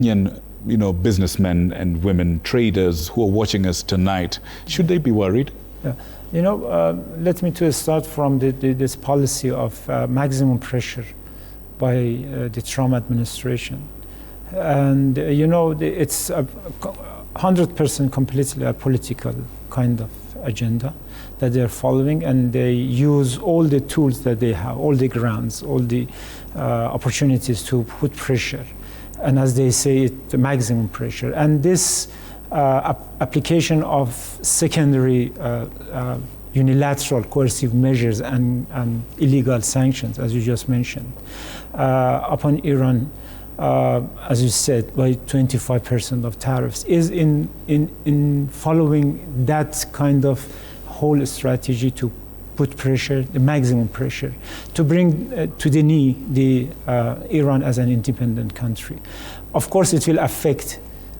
Kenyan, businessmen and women, traders who are watching us tonight, should they be worried? Yeah. Let me to start from this policy of maximum pressure by the Trump administration. And, it's 100% completely a political kind of agenda that they're following, and they use all the tools that they have, all the grants, all the opportunities to put pressure. And as they say, the maximum pressure. And this application of secondary unilateral coercive measures and illegal sanctions, as you just mentioned, upon Iran, as you said, by 25% of tariffs, is in following that kind of whole strategy to put pressure, the maximum pressure, to bring to the knee the Iran as an independent country. Of course, it will affect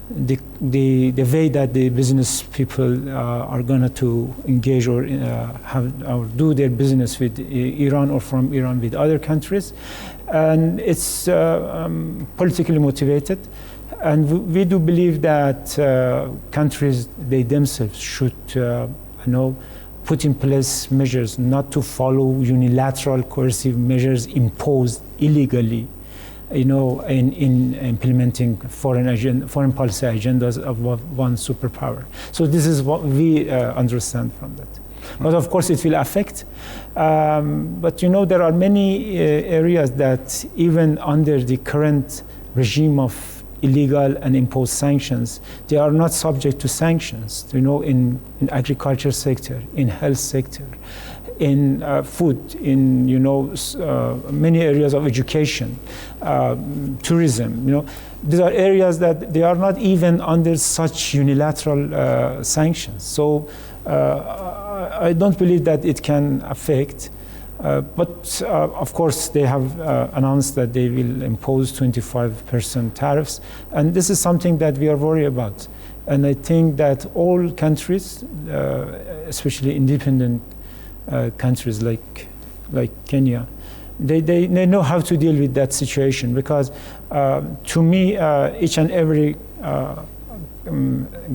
the way that the business people are going to engage or do their business with Iran or from Iran with other countries, and it's politically motivated. And we do believe that countries, they themselves should, put in place measures not to follow unilateral coercive measures imposed illegally, in implementing foreign policy agendas of one superpower. So this is what we understand from that. But of course it will affect. But there are many areas that even under the current regime of illegal and imposed sanctions, they are not subject to sanctions. In agriculture sector, in health sector, in food, in many areas of education, tourism. These are areas that they are not even under such unilateral sanctions. So I don't believe that it can affect. But of course, they have announced that they will impose 25% tariffs, and this is something that we are worried about. And I think that all countries, especially independent countries like Kenya, they know how to deal with that situation, because to me, each and every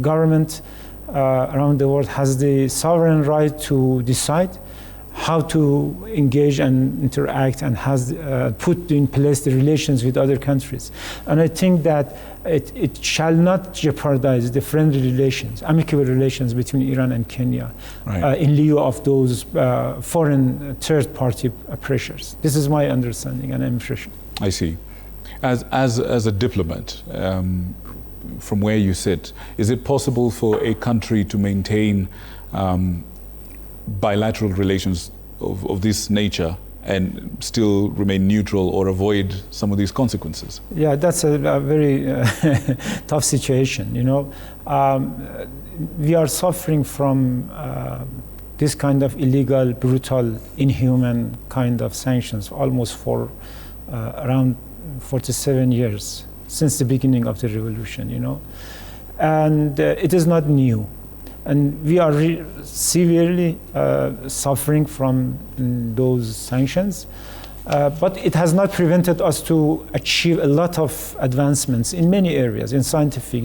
government around the world has the sovereign right to decide how to engage and interact, and has put in place the relations with other countries. And I think that it shall not jeopardize the friendly relations, amicable relations between Iran and Kenya, right, in lieu of those foreign third-party pressures. This is my understanding and impression. I see. As a diplomat, from where you sit, is it possible for a country to maintain bilateral relations of this nature and still remain neutral or avoid some of these consequences? Yeah, that's a very tough situation. We are suffering from this kind of illegal, brutal, inhuman kind of sanctions almost for around 47 years, since the beginning of the revolution, and it is not new. And we are severely suffering from those sanctions. But it has not prevented us to achieve a lot of advancements in many areas, in scientific.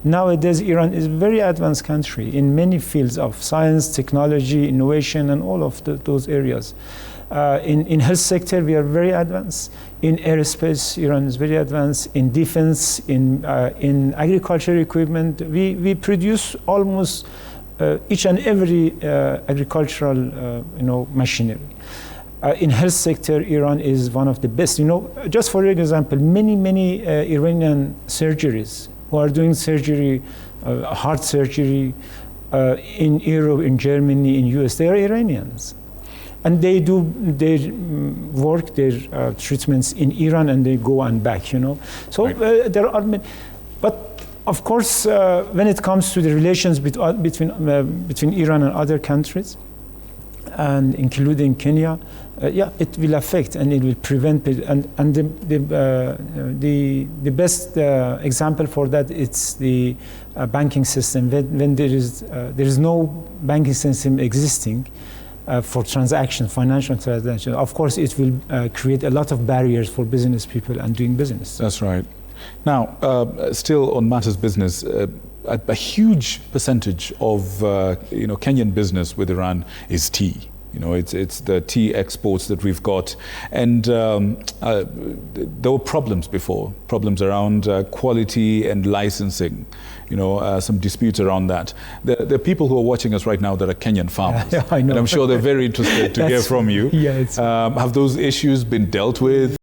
Nowadays Iran is a very advanced country in many fields of science, technology, innovation, and all of those areas. In health sector, we are very advanced. In aerospace, Iran is very advanced. In defense, in agriculture equipment, we produce almost each and every agricultural machinery. In health sector, Iran is one of the best. Just for example, many Iranian surgeries who are doing surgery, heart surgery, in Europe, in Germany, in US, they are Iranians. And they do their work, their treatments in Iran, and they go and back, So right. There are many. But of course, when it comes to the relations between Iran and other countries, and including Kenya, it will affect and it will prevent. And the best example for that, it's the banking system. When there is no banking system existing, for financial transactions, of course, it will create a lot of barriers for business people and doing business. That's right. Now, still on matters business, a huge percentage of Kenyan business with Iran is tea. It's the tea exports that we've got, and there were problems before, problems around quality and licensing. Some disputes around that. There are people who are watching us right now that are Kenyan farmers, yeah, I know. And I'm sure they're very interested to hear from you. Yeah, have those issues been dealt with?